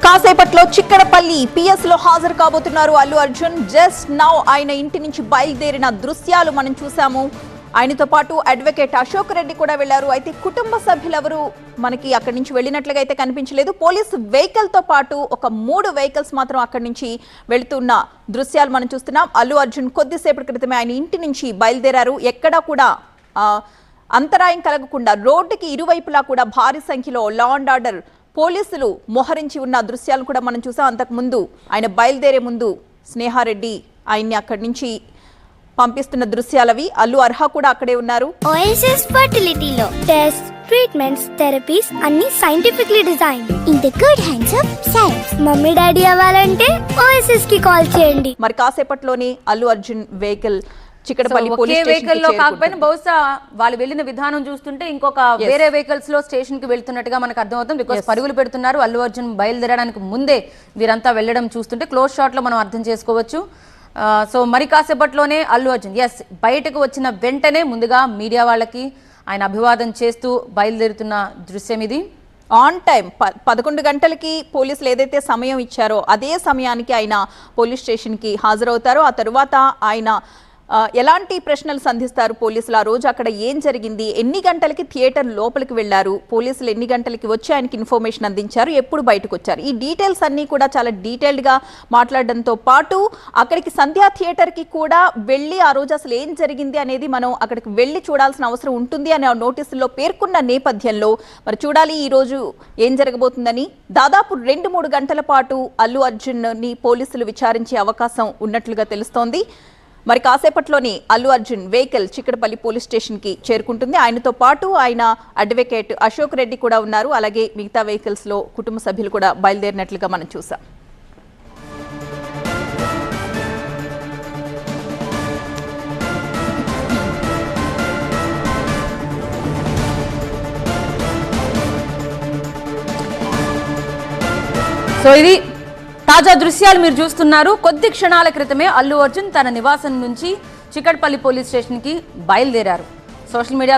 కాసేపట్లో చిక్కడపల్లి పిఎస్ లో హాజరు కాబోతున్నారు అల్లు అర్జున్. జస్ట్ నౌ ఆయన ఇంటి నుంచి బయలుదేరిన దృశ్యాలు మనం చూసాము. ఆయనతో పాటు అడ్వకేట్ అశోక్ రెడ్డి కూడా వెళ్లారు. అయితే కుటుంబ సభ్యులెవరు మనకి అక్కడి నుంచి వెళ్ళినట్లుగా అయితే కనిపించలేదు. పోలీసు వెహికల్ తో పాటు ఒక 3 వెహికల్స్ మాత్రం అక్కడి నుంచి వెళుతున్న దృశ్యాలు మనం చూస్తున్నాం. అల్లు అర్జున్ కొద్దిసేపటి క్రితమే ఆయన ఇంటి నుంచి బయలుదేరారు. ఎక్కడా కూడా అంతరాయం కలగకుండా రోడ్డుకి ఇరువైపులా కూడా భారీ సంఖ్యలో లా అండ్ ఆర్డర్ పోలీసులు మోహరించి ఉన్న దృశ్యాలు కూడా మనం చూసాం. అంతకు ముందు ఆయన బయలుదేరే ముందు స్నేహారెడ్డి ఆయన్ని అక్కడి నుంచి పంపిస్తున్న దృశ్యాలవి. అల్లు అర్హ కూడా అక్కడే ఉన్నారు. ఓఎస్ఎస్ ఫర్టిలిటీలో టెస్ట్ ట్రీట్మెంట్స్ థెరపీస్ అన్ని scientifically design in the good hands of science. Mummy daddy అవ్వాలంటే ఓఎస్ఎస్ కి కాల్ చేయండి. మరి కాసేపట్లోనే Allu Arjun vehicle Chikkadpally police vehicle లో కాకపోయినా బహుశా వాళ్ళు వెళ్ళిన విధానం చూస్తుంటే ఇంకొక వేరే వెహికల్స్ లో స్టేషన్ కి వెళ్తున్నట్టుగా మనకు అర్థమవుతుంది. బికాస్ పరుగులు పెడుతున్నారు. అల్లు అర్జున్ బయలుదేరడానికి ముందే వీరంతా వెళ్ళడం చూస్తుంటే క్లోజ్ షాట్ లో మనం అర్థం చేసుకోవచ్చు. సో మరి కాసేపట్లోనే అల్లు అర్జున్ బయటకు వచ్చిన వెంటనే ముందుగా మీడియా వాళ్ళకి ఆయన అభివాదం చేస్తూ బయలుదేరుతున్న దృశ్యం ఇది. ఆన్ టైం 11 గంటలకి పోలీసులు ఏదైతే సమయం ఇచ్చారో అదే సమయానికి ఆయన పోలీస్ స్టేషన్కి హాజరవుతారు. ఆ తరువాత ఆయన ఎలాంటి ప్రశ్నలు సంధిస్తారు పోలీసులు, ఆ రోజు అక్కడ ఏం జరిగింది, ఎన్ని గంటలకి థియేటర్ లోపలికి వెళ్లారు, పోలీసులు ఎన్ని గంటలకి వచ్చి ఆయనకి ఇన్ఫర్మేషన్ అందించారు, ఎప్పుడు బయటకు వచ్చారు, ఈ డీటెయిల్స్ అన్నీ కూడా చాలా డీటెయిల్డ్గా మాట్లాడడంతో పాటు అక్కడికి సంధ్యా థియేటర్కి కూడా వెళ్ళి ఆ రోజు అసలు ఏం జరిగింది అనేది మనం అక్కడికి వెళ్ళి చూడాల్సిన అవసరం ఉంటుంది అని నోటీసుల్లో పేర్కొన్న నేపథ్యంలో మరి చూడాలి ఈ రోజు ఏం జరగబోతుందని. దాదాపు 2-3 గంటల పాటు అల్లు అర్జున్ని పోలీసులు విచారించే అవకాశం ఉన్నట్లుగా తెలుస్తోంది. మరి కాసేపట్లోని Allu Arjun vehicle Chikkadpally police station కి చేరుకుంటుంది. ఆయనతో పాటు ఆయన అడ్వకేట్ అశోక్ రెడ్డి కూడా ఉన్నారు. అలాగే మిగతా వెహికల్స్ లో కుటుంబ సభ్యులు కూడా బయలుదేరినట్లుగా మనం చూసాం. సో ఇది తాజా దృశ్యాలు మీరు చూస్తున్నారు. కొద్ది క్షణాల క్రితమే అల్లు అర్జున్ తన నివాసం నుంచి చిక్కడపల్లి పోలీస్ స్టేషన్ కి బయలుదేరారు. సోషల్ మీడియాలో